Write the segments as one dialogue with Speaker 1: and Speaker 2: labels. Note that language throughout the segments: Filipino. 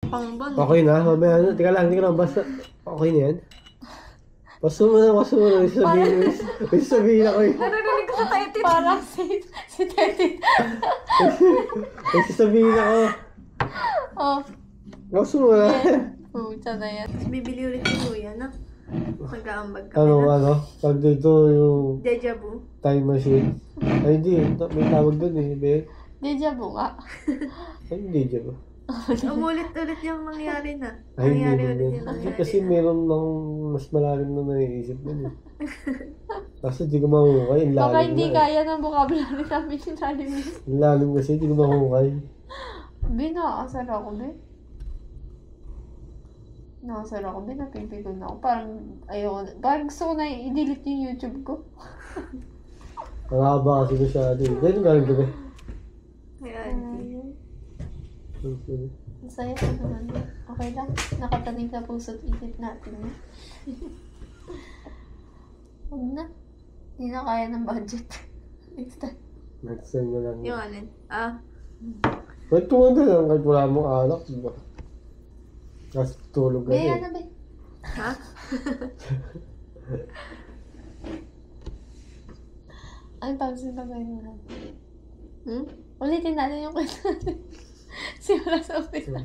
Speaker 1: Pangban.
Speaker 2: Okay na, mamaya na. Tika lang, basta. Okay na yan. Paso mo na. May sabihin ako eh.
Speaker 1: Narinig ko sa title.
Speaker 3: Parang si Teddy.
Speaker 2: May sasabihin ako.
Speaker 3: Oh,
Speaker 2: Paso mo na.
Speaker 3: puta na yan.
Speaker 1: Bibili ulit yung kuya, no? Mag-aambag kami
Speaker 2: Ano, pag dito yung
Speaker 1: Deja vu.
Speaker 2: time machine. Ay, hindi. May tawag doon eh.
Speaker 3: Deja vu nga.
Speaker 2: Ay, hindi dyan ba?
Speaker 1: Umulit-ulit yung nangyari na.
Speaker 2: Ay,
Speaker 1: Nangyari
Speaker 2: hindi
Speaker 1: ulit
Speaker 2: din.
Speaker 1: yung nangyari
Speaker 2: Kasi
Speaker 1: na.
Speaker 2: meron ng mas malalim na naiisip din eh. Kasi di ko mahukay. Ang
Speaker 3: Baka
Speaker 2: lalim
Speaker 3: hindi
Speaker 2: na eh.
Speaker 3: kaya ng vocabulary namin yung lalim yun.
Speaker 2: Ang lalim kasi, di ko mahukay.
Speaker 3: Be, nakakasar ako, be. Nakasar ako, be. Napipigil na ako. Parang, ayoko na. Parang gusto ko na i-delete yung YouTube ko.
Speaker 2: Ang haba kasi masyado eh. Ganyan galing ko ba?
Speaker 1: Kaya,
Speaker 3: Masaya ko naman. Okay lang. Nakatanig na puso't isip natin. Eh. Huwag na. Hindi na kaya ng budget. Next time.
Speaker 2: Next time na lang.
Speaker 1: yung alin?
Speaker 2: Ba't tumanda lang kahit wala mong anak, di ba? Kasi tulog ka
Speaker 3: Be,
Speaker 2: eh.
Speaker 3: ano be?
Speaker 1: Ha?
Speaker 3: Ano pa gusto pa gawin mo?
Speaker 1: Hmm?
Speaker 3: Ulitin natin yung kwento natin. Simula sa umpisa.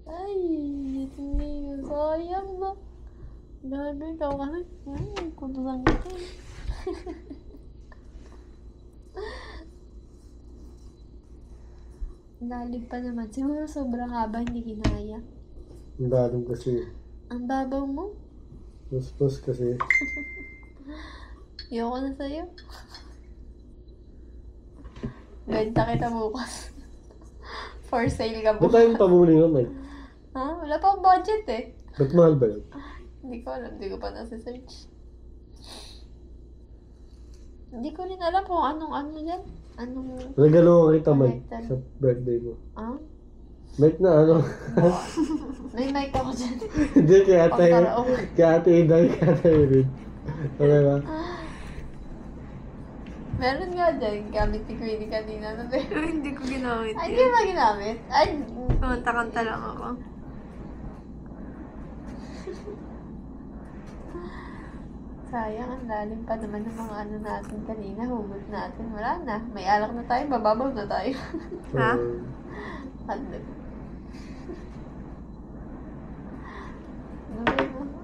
Speaker 3: Ay, ito niyo. Sayang ba? Lalo ikaw kasi. Ay, kutusan ko. Lalim pa naman. Siguro sobrang haba, hindi kinaya.
Speaker 2: Ang lalim kasi.
Speaker 3: Ang babaw mo.
Speaker 2: Puspos kasi.
Speaker 3: Ayoko na sa'yo. Benta kita bukas. For sale ka
Speaker 2: Ba't
Speaker 3: bukas.
Speaker 2: tayong pamuli nun, Mike?
Speaker 3: Ha? Wala pa akong budget eh.
Speaker 2: Ba't mahal ba yun?
Speaker 3: Hindi ko alam. Hindi ko pa nasa-search. Hindi ko rin alam kung anong ano yan. Anong...
Speaker 2: Regalo kita, Mike,
Speaker 3: Connected.
Speaker 2: sa birthday mo.
Speaker 3: Ah?
Speaker 2: Mike na ano?
Speaker 3: May mic ako dyan.
Speaker 2: Hindi, kaya tayo.
Speaker 3: Pagkaraong.
Speaker 2: Kaya tayo Inday, kaya tayo rin. Okay ba?
Speaker 3: Meron nga dyan. Gamit ni Queenie kanina. Ano ba yun?
Speaker 1: Pero hindi ko ginamit
Speaker 3: Ay, hindi
Speaker 1: yun.
Speaker 3: ba ginamit? Ay,
Speaker 1: Kumanta-kanta lang ako.
Speaker 3: sayang. Ang lalim pa naman ng mga ano natin kanina. Hugot natin. Wala na. May alak na tayo. Bababaw na tayo.
Speaker 1: Ha?
Speaker 3: Hadlog.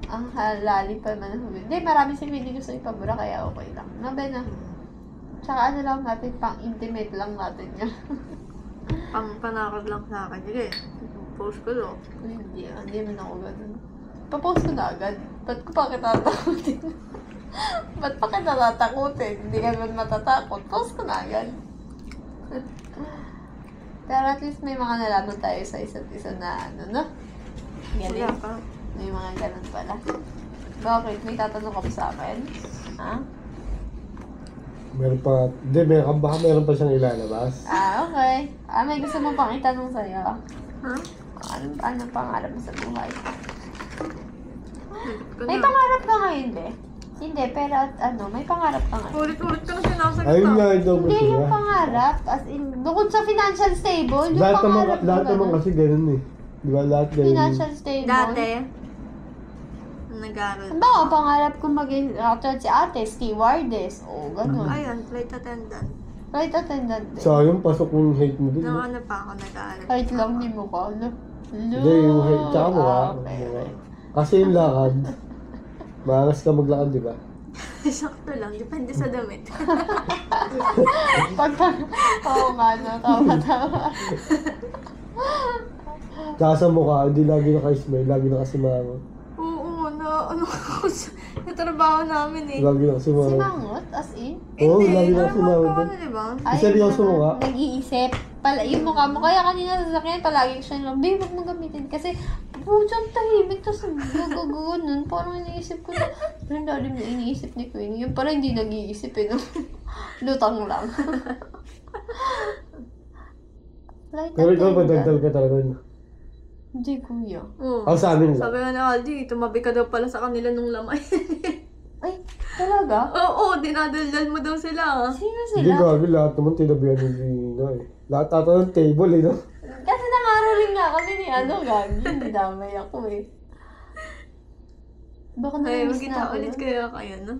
Speaker 3: Ang lalim pa naman ng hugot. Hindi, marami si Queenie gusto ipabura. Kaya okay lang. Nabe na. Tsaka ano lang natin. Pang-intimate lang natin yun.
Speaker 1: Panakad lang sa akin. Sige, post ko do.
Speaker 3: Hindi man ako ganun. Papost ko na agad. Ba't ko pa kita tatakutin? Ba't pa kita tatakutin? Hindi ka naman matatakot. Post ko na agad. Pero at least may mga nalaman tayo sa isa't isa na ano, no?
Speaker 1: Wala
Speaker 3: Galing.
Speaker 1: pa.
Speaker 3: May mga ganun pala. Bakit? May tatanong ka pa sa akin? Ha?
Speaker 2: Meron pa, hindi, baka meron pa siyang ilalabas.
Speaker 3: Okay. May gusto mo pang itanong sa'yo?
Speaker 1: Ha?
Speaker 3: Anong pangarap mo sa buhay?
Speaker 1: Ko
Speaker 3: May
Speaker 1: na.
Speaker 3: pangarap ka ngayon, be? Hindi, pero may pangarap ka ngayon.
Speaker 1: Ulit-ulit ka na sinasagot
Speaker 2: Ayun nga,
Speaker 1: ah.
Speaker 2: ito
Speaker 3: Hindi
Speaker 2: gusto
Speaker 3: yung
Speaker 2: niya.
Speaker 3: pangarap, as in, bukod sa financial stable, yung
Speaker 2: Lahat naman,
Speaker 3: pangarap
Speaker 2: lahat
Speaker 3: mo
Speaker 2: naman
Speaker 3: ganun.
Speaker 2: kasi ganun eh. Di ba, lahat ganun.
Speaker 3: Financial stable.
Speaker 1: Dati, nag-aaral.
Speaker 3: Ano ba, pangarap ko maging, katulad si ate, stewardess, o ganun.
Speaker 1: Ayun, flight attendant.
Speaker 3: Flight attendant din.
Speaker 2: Sayang, pasok yung hate mo din.
Speaker 1: Nung
Speaker 2: no?
Speaker 1: ano pa ako nag-aaral.
Speaker 3: Kahit lang ni mo ka, ano?
Speaker 2: Hindi, yung hate, tsaka mo ka.
Speaker 3: Okay.
Speaker 2: Kasi yung lakad, maangas ka maglakad, di ba?
Speaker 1: Sakto lang, depende sa damit.
Speaker 3: Oo nga, no? Tama.
Speaker 2: Tsaka sa mukha, hindi lagi naka-smile, lagi nakasimangot.
Speaker 1: Oo, ano ako sa trabaho namin eh.
Speaker 2: Lagi nakasimangot.
Speaker 3: Simangot, as in?
Speaker 2: Oo, lagi
Speaker 1: Hindi,
Speaker 2: nakasimangot.
Speaker 1: normal ka ano, di ba?
Speaker 2: Seryoso mo nga?
Speaker 3: Nag-iisip. Yung mukha mo. Kaya kanina sa sakyan, palagi siya lang, babe, huwag mo gamitin. Kasi, pudyang tahimik, tapos gagaganon. Parang iniisip ko na, parang lalim na iniisip ni Queenie. Yung parang hindi nag-iisip eh, no? Lutang lang. Flight
Speaker 2: Pero ikaw,
Speaker 3: attendant.
Speaker 2: madagdal ka talaga.
Speaker 3: Hindi, kuya.
Speaker 1: Oo.
Speaker 2: Ang sa amin lang.
Speaker 1: Sabi nga ni Aldi, tumabi ka daw pala sa kanila nung lamay.
Speaker 3: Ay, talaga?
Speaker 1: Oo, dinadaldal mo daw sila.
Speaker 3: Sino
Speaker 2: Hindi
Speaker 3: sila?
Speaker 2: gagi, lahat naman tinabihan ni Gina eh. Lahat ata ng table eh, no?
Speaker 3: Kasi nga kami ni Gagi. Dinamay ako eh. Baka
Speaker 1: Ay,
Speaker 3: namiss
Speaker 1: magkita
Speaker 3: na ako.
Speaker 1: ulit
Speaker 3: nun.
Speaker 1: kayo kayo, no?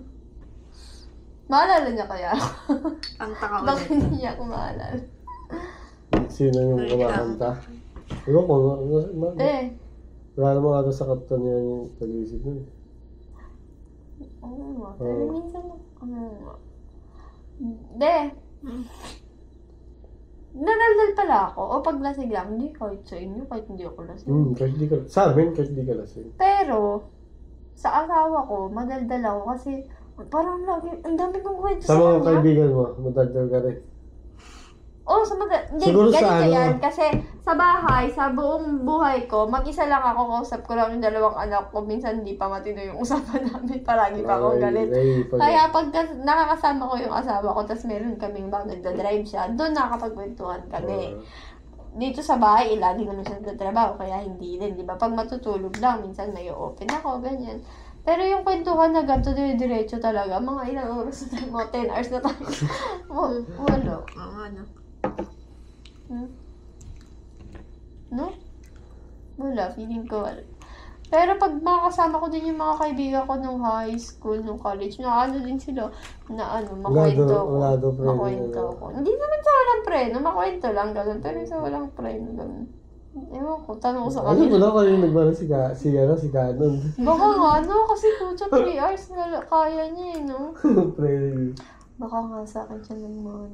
Speaker 3: Maalala niya kaya ako?
Speaker 1: Kanta ka
Speaker 3: Bakit
Speaker 1: ulit.
Speaker 3: hindi niya ako maalala?
Speaker 2: Sino yung kumakanta? Ewan ko, wala naman ata sa kanta niya yung pag-iisip nun.
Speaker 3: Oo nga. Pero minsan, De, nanaldal pala ako. O pag lasing lang, hindi kahit sa inyo, kahit hindi ako lasing.
Speaker 2: Kahit di ka, sa amin, kahit di ka lasing.
Speaker 3: Pero, sa asawa ko, madaldal ako kasi parang lagi, ang dami kong kwento
Speaker 2: Sa
Speaker 3: sa
Speaker 2: mga
Speaker 3: kanya.
Speaker 2: kaibigan mo, madaldal ka rin.
Speaker 3: Oo, sa hindi,
Speaker 2: Siguro sa
Speaker 3: ganito
Speaker 2: ano?
Speaker 3: yan. Kasi sa bahay, sa buong buhay ko, mag-isa lang ako, kausap ko lang yung dalawang anak ko. Minsan hindi pa matino yung usapan namin. Palagi pa ako galit. Kaya pag nakakasama ko yung asawa ko, tapos meron kaming bang nagdadrive siya, doon nakakapagkwentuhan kami. Dito sa bahay, lagi naman siya nagtatrabaho, kaya hindi din, di ba? Pag matutulog lang, minsan may open ako, ganyan. Pero yung kwentuhan na ganito, diretso talaga, mga ilang oras na tayo, mga 10 hours na tayo. Wala.
Speaker 1: Ano?
Speaker 3: No? Wala, feeling ko wala. Pero pag makakasama ko din yung mga kaibigan ko nung high school, nung college, na ano din sila, na ano, makwento ko.
Speaker 2: Wala daw preno.
Speaker 3: Makwento ko. Hindi naman sa walang preno, makwento lang, gano'n. Pero sa walang preno, gano'n. Ewan ko, tanong ko sa
Speaker 2: Ano
Speaker 3: kanila.
Speaker 2: wala kayo nagmana si Canon.
Speaker 3: Baka nga, no? Kasi pucha, 3 hours na kaya niya eh, no?
Speaker 2: Pre.
Speaker 3: Baka nga sa akin siya ng mga.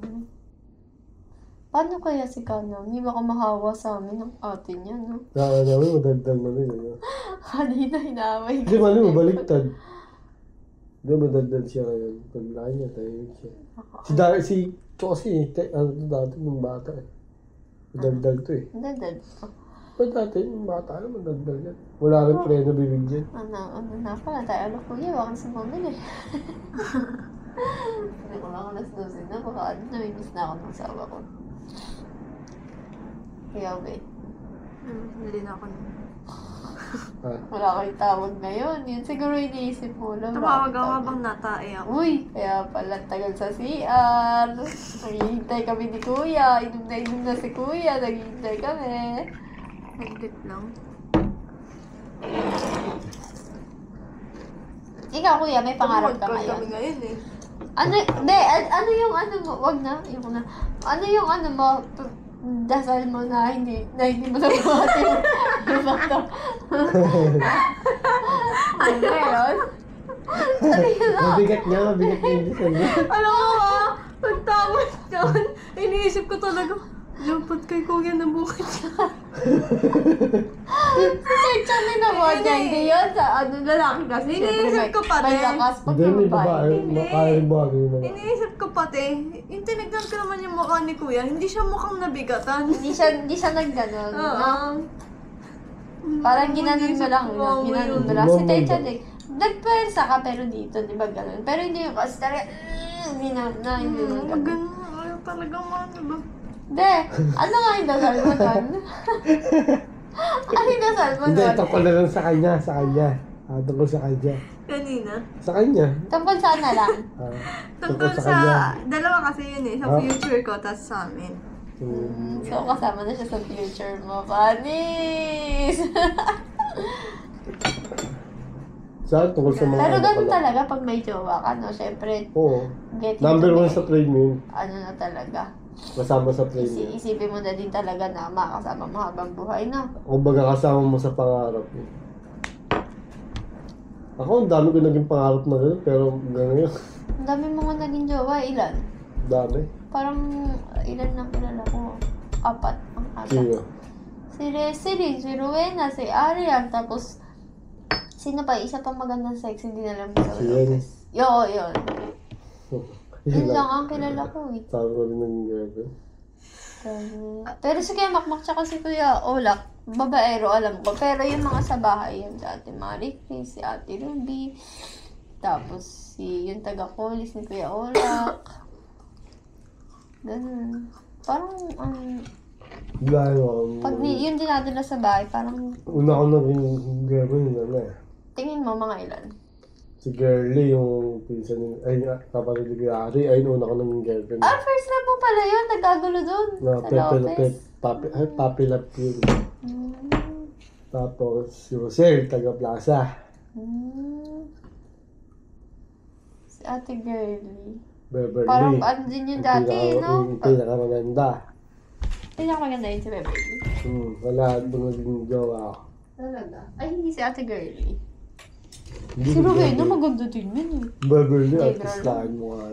Speaker 3: Paano kaya si Kana? Hindi baka mahawa sa amin ng ate niya, no?
Speaker 2: Kaya namin, madagdag na rin. Ano?
Speaker 3: Kanina hinamay
Speaker 2: Hindi mali mo, baliktad. Hindi, madagdag siya ngayon. Pag laki niya, tahimik siya. Ito kasi, ano to dati, nung bata eh. Madagdag to eh.
Speaker 3: Dadad.
Speaker 2: Ba't dati, nung bata, ano madagdag yan? Wala rin preno bibig dyan.
Speaker 3: Ano na pala tayo. Alam ko yun, wakang sa pamili. Hindi ko lang alas 12 na. Baka namimiss na ako ng asawa ko. Kaya, wait.
Speaker 1: Hindi na ako.
Speaker 3: Wala kayong tawag ngayon. Yun siguro iniisip mo lang.
Speaker 1: Tumawag ako habang natae ako.
Speaker 3: Uy, kaya pala tagal sa CR. Naghihintay kami ni Kuya. Inom na si Kuya. Naghihintay kami.
Speaker 1: Naglit lang.
Speaker 3: Ikaw, Kuya, may pangarap ka
Speaker 1: Tumawag
Speaker 3: ngayon.
Speaker 1: kami ngayon eh.
Speaker 3: Ano yung ano mo? Wag na, yung na. Ano yung ano mo? Dasal mo na hindi mo nabati. Bakto. Ano yun? Ano yun?
Speaker 2: Mabigat niya yung design niya.
Speaker 1: Alam mo ba? Pagtapos yun, iniisip ko talaga, dapat kay Kuya na bukat siya.
Speaker 3: Search na naman niya. Hindi yun sa ano lalaki kasi.
Speaker 1: Iniisip ko pa
Speaker 3: May
Speaker 1: din.
Speaker 3: lakas pag
Speaker 2: Hindi, may
Speaker 3: babae.
Speaker 2: babae. Makaya yung bagay mo.
Speaker 1: Iniisip ko pati, yung tinignan ko naman yung mukha ni Kuya, hindi siya mukhang nabigatan.
Speaker 3: Hindi siya nagganon.
Speaker 1: Oo.
Speaker 3: No? Parang ginanon mo lang. Ginanon mo lang. Si Techa din. Nagpwersa ka pero dito, di ba ganon? Pero hindi yung kasi talaga, hindi na ganon.
Speaker 1: Ganun, ayaw talaga ano ba?
Speaker 3: De, ano nga yung dasal mo doon? Ano yung dasal mo
Speaker 2: Hindi,
Speaker 3: doon?
Speaker 2: tungkol na lang sa kanya. Tungkol sa kanya.
Speaker 1: Kanina.
Speaker 2: Sa kanya.
Speaker 3: Tungkol saan na lang?
Speaker 1: Tungkol sa,
Speaker 2: kanya.
Speaker 1: dalawa kasi yun eh, sa
Speaker 2: Ah.
Speaker 1: future ko, tas sa amin.
Speaker 3: So, kasama na siya sa future mo. Panis!
Speaker 2: Saan? Tungkol sa mga
Speaker 3: Pero
Speaker 2: ano
Speaker 3: ganun
Speaker 2: pala.
Speaker 3: talaga pag may jowa ka, no? Siyempre,
Speaker 2: Oo.
Speaker 3: getting
Speaker 2: Number
Speaker 3: to
Speaker 2: 1
Speaker 3: be,
Speaker 2: sa premium.
Speaker 3: ano na talaga.
Speaker 2: Kasama sa premium.
Speaker 3: Isipin mo na din talaga na makakasama mo habang buhay na.
Speaker 2: Kung baga kasama mo sa pangarap mo. Ako, ang dami ko naging pangarap na gano'n, pero gano'n yun.
Speaker 3: Ang dami mo nga naging jowa, ilan?
Speaker 2: Dami.
Speaker 3: Parang ilan na kilala ko? 4 ang ata.
Speaker 2: Sino?
Speaker 3: Si Resilin, si Rowena, si Arian, tapos sino pa? Isa pang magandang sex, hindi na lang sa
Speaker 2: Si Yen.
Speaker 3: Yun. Yun lang ang kilala ko eh.
Speaker 2: Sabi ko rin ng girlfriend.
Speaker 3: Pero si Kuya Makmak tsaka si Kuya Olak, babaero alam ko. Pero yung mga sa bahay, yung si Ate Marie Chris, si Ate Ruby, tapos si yung taga-Colis ni Kuya Olak. Ganun. Parang,
Speaker 2: Wala yun.
Speaker 3: pag yun dinadala sa bahay, parang
Speaker 2: Una ko naging girlfriend yun ano eh.
Speaker 3: tingin mo mga ilan?
Speaker 2: Si Girlie, yung pinsan ni... Ay, kapatid ni Kuya Ari. Ayun, una ko naging girlfriend.
Speaker 3: Ah, first love mo pala yun, nagkagulo dun.
Speaker 2: Na
Speaker 3: Sa
Speaker 2: Pepe
Speaker 3: Lopez.
Speaker 2: Lopez. Papi Love yun. Tapos si Rosel, taga Plaza.
Speaker 3: Si Ate Girlie.
Speaker 2: Beverly.
Speaker 3: Parang ano din yun dati, no?
Speaker 2: Yung pinakamaganda.
Speaker 3: Pinakamaganda yun si Beverly.
Speaker 2: Wala, doon yung jowa ko.
Speaker 3: Talaga? Ay, hindi si Ate Girlie.
Speaker 2: Hindi
Speaker 3: Si
Speaker 2: ko
Speaker 3: Rowena,
Speaker 2: Beverly.
Speaker 3: maganda din yun eh.
Speaker 2: Beverly,
Speaker 3: Hindi,
Speaker 2: artist
Speaker 3: girl.
Speaker 2: lang mo nga.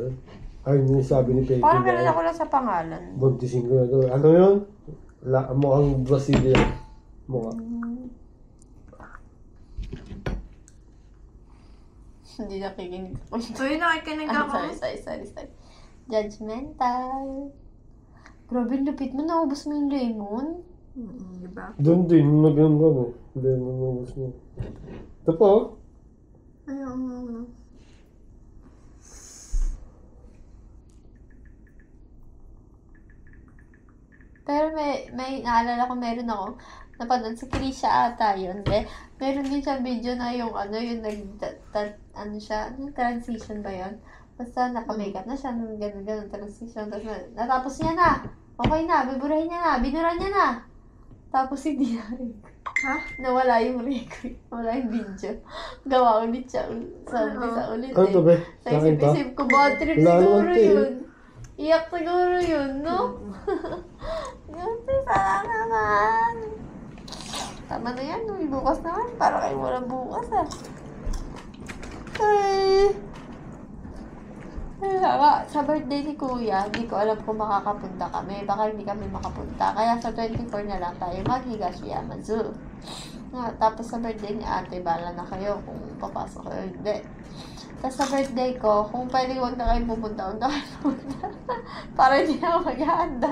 Speaker 2: Ay, yung sabi ni Peggy.
Speaker 3: Parang kilala ko lang sa pangalan.
Speaker 2: Buntisin ko na to. Ano yun? Mukhang Brazilian. Mukha.
Speaker 3: Hindi nakikinig ako.
Speaker 1: So yun, nakikinig ako.
Speaker 3: Sorry. Judgmental. Grabe, lupit mo. Naubos mo yung lemon.
Speaker 1: Diba?
Speaker 2: Doon din, nagano kami. Hindi, namubos niya. Ito po.
Speaker 1: Ayun.
Speaker 3: Pero may naalala ko, meron ako napanood sa Krisha ata yun. Meron din siya video na yung ano siya, transition ba yun? Basta naka-makeup na siya, nung ganun transition. Tapos natapos niya na. Okay na, biburahin niya na, binura niya na. Tapos hindi na rin.
Speaker 1: Ha?
Speaker 3: Nawala yung record. Nawala yung video. Gawa ulit siya. Sabi sa ulit
Speaker 2: Ano to, be?
Speaker 3: Sa
Speaker 2: Sa akin to?
Speaker 3: isip-isip ko, bad trip
Speaker 2: Wala
Speaker 3: siguro
Speaker 2: naman to, eh.
Speaker 3: yun. Iyak siguro yun, no? Gusti, sana naman. Tama na yan, no? Bukas naman. Para kayo wala bukas, ah. Ay. Sa birthday ni Kuya, hindi ko alam kung makakapunta kami. Baka hindi kami makapunta. Kaya sa 24 na lang tayo mag-Higashiyama Zoo. Tapos sa birthday ni ate, bala na kayo kung papasok kayo. Hindi. Tapos sa birthday ko, kung pwede huwag na kayo pupunta, huwag na kayo pupunta. Para hindi ako maghahanda.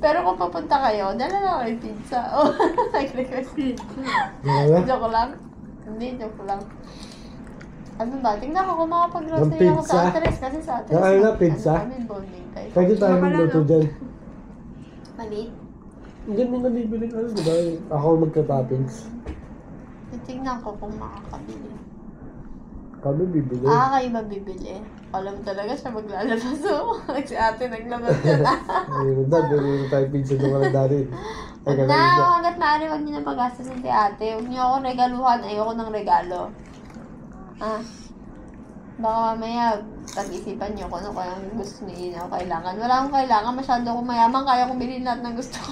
Speaker 3: Pero kung pupunta kayo, dala na kayo pizza. Oh, nag-request.
Speaker 2: Wala?
Speaker 3: Joke lang. Hindi, joke lang. Ano ba? Tingnan ko kung makapag-grocery
Speaker 2: Ng
Speaker 3: ako
Speaker 2: pizza?
Speaker 3: sa Atres. Kasi sa Atres,
Speaker 2: Ano na, pizza?
Speaker 3: kami bonding tayo.
Speaker 2: Pwede tayo
Speaker 1: Wala,
Speaker 2: magluto
Speaker 1: no?
Speaker 2: dyan.
Speaker 3: Maliit.
Speaker 2: Hindi mo nabibili ano, di ba? Ako magka-toppings.
Speaker 3: Titingnan ko kung makakabili.
Speaker 2: Kami bibili.
Speaker 3: Kayo mabibili. Alam talaga siya maglalabas. Oh. Si ate naglabas yan.
Speaker 2: Ayun na, bibili tayo pizza doon ka lang dati. Ay,
Speaker 3: Huwag
Speaker 2: kagalit
Speaker 3: na, hanggat maaari, huwag niyo na pag-gastasin si ate. Huwag niyo ako regaluhan. Ayoko ng regalo. Baka mamaya, pag-isipan niyo kung ano kaya gusto niyo o kailangan. Wala akong kailangan. Masyado akong mayaman. Kaya kong bilhin lahat ng gusto ko.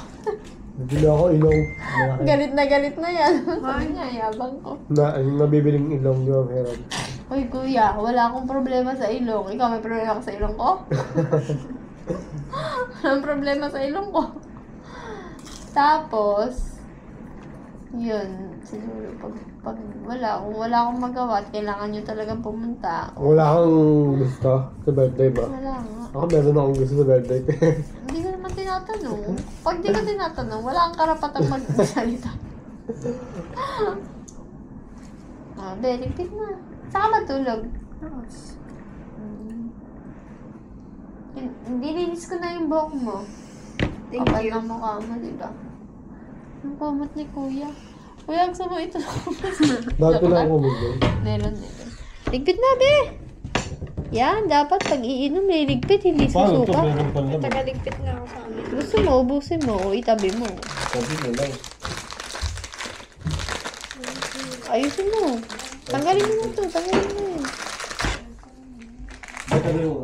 Speaker 2: Nabili ako ilong. Malaki.
Speaker 3: galit na yan. Sabi niya, yabang ko.
Speaker 2: Yung nabibiling ilong nyo ang heron.
Speaker 3: Uy, kuya, wala akong problema sa ilong. Ikaw, may problema ka sa ilong ko? Walang problema sa ilong ko. Tapos, yun, siguro, pag kung wala akong magawa at kailangan nyo talagang pumunta,
Speaker 2: Wala kang gusto sa birthday ba?
Speaker 3: wala nga.
Speaker 2: Ako meron akong gusto sa birthday.
Speaker 3: Hindi ko naman tinatanong. Pag di ko tinatanong, wala kang karapatang magsalita. Ligpit na. Saka matulog. Nilinis ko na yung buhok mo.
Speaker 1: Thank
Speaker 3: Kapal
Speaker 1: you.
Speaker 3: ng mukha mo, diba? Ang kumot ni Kuya. Kuya, gusto mo ito?
Speaker 2: Dati na ako kumigil.
Speaker 3: Meron. Ligpit na, be! Yan, dapat pag iinom, liligpit, hindi
Speaker 2: Paano ito?
Speaker 3: susuka.
Speaker 2: Meron pa naman.
Speaker 1: Tagaligpit na ako sa amin.
Speaker 3: Gusto mo, ubusin mo, o itabi mo.
Speaker 2: Sabi mo lang.
Speaker 3: Ayusin mo. Tanggalin mo na ito, tanggalin mo yun.
Speaker 2: Ba't ano yung